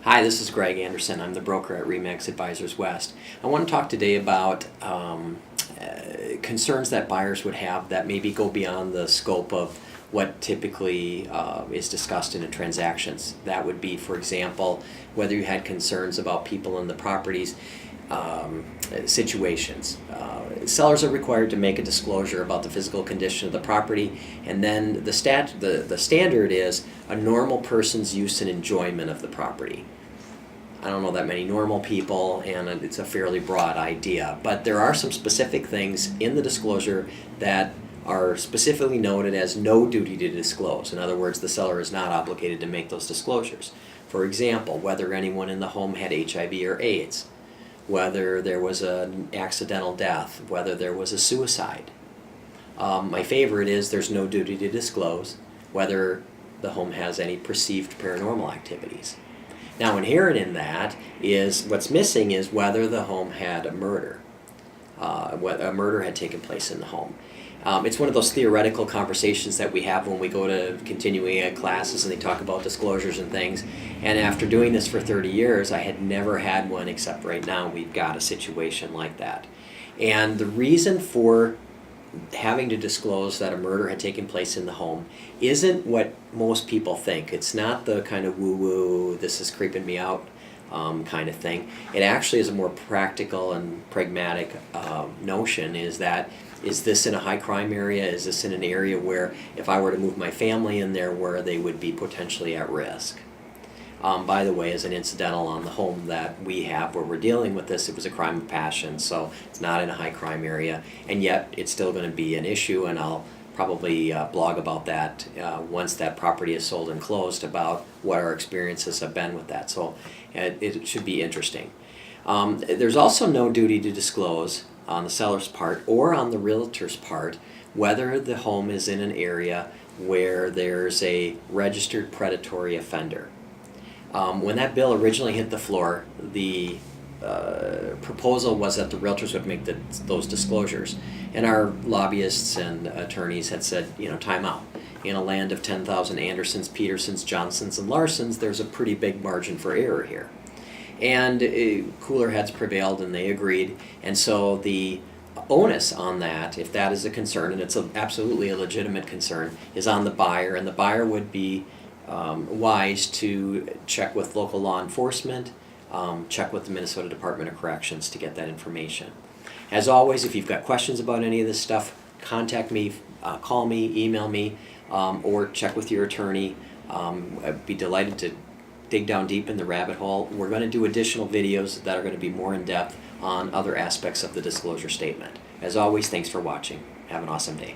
Hi, this is Greg Anderson. I'm the broker at RE/MAX Advisors West. I want to talk today about concerns that buyers would have that maybe go beyond the scope of what typically is discussed in transactions. That would be, for example, whether you had concerns about people in the properties situations. Sellers are required to make a disclosure about the physical condition of the property, and then the standard is a normal person's use and enjoyment of the property. I don't know that many normal people, and it's a fairly broad idea, but there are some specific things in the disclosure that are specifically noted as no duty to disclose. In other words, the seller is not obligated to make those disclosures. For example, whether anyone in the home had HIV or AIDS, whether there was an accidental death, whether there was a suicide. My favorite is there's no duty to disclose whether the home has any perceived paranormal activities. Now, inherent in that is what's missing is whether the home had a murder. A murder had taken place in the home. It's one of those theoretical conversations that we have when we go to continuing ed classes and they talk about disclosures and things. And after doing this for 30 years, I had never had one except right now we've got a situation like that. And the reason for having to disclose that a murder had taken place in the home isn't what most people think. It's not the kind of woo-woo, this is creeping me out kind of thing. It actually is a more practical and pragmatic notion, is that is this in a high crime area? Is this in an area where if I were to move my family in there where they would be potentially at risk? By the way, as an incidental on the home that we have where we're dealing with this, it was a crime of passion, so it's not in a high crime area, and yet it's still going to be an issue, and I'll probably blog about that once that property is sold and closed, about what our experiences have been with that, so it should be interesting. There's also no duty to disclose on the seller's part or on the realtor's part whether the home is in an area where there's a registered predatory offender. When that bill originally hit the floor, the proposal was that the realtors would make those disclosures. And our lobbyists and attorneys had said, time out. In a land of 10,000 Andersons, Petersons, Johnsons, and Larsons, there's a pretty big margin for error here. And cooler heads prevailed and they agreed. And so the onus on that, if that is a concern, and it's absolutely a legitimate concern, is on the buyer. And the buyer would be wise to check with local law enforcement, check with the Minnesota Department of Corrections to get that information. As always, if you've got questions about any of this stuff, contact me, call me, email me, or check with your attorney. I'd be delighted to dig down deep in the rabbit hole. We're going to do additional videos that are going to be more in depth on other aspects of the disclosure statement. As always, thanks for watching. Have an awesome day.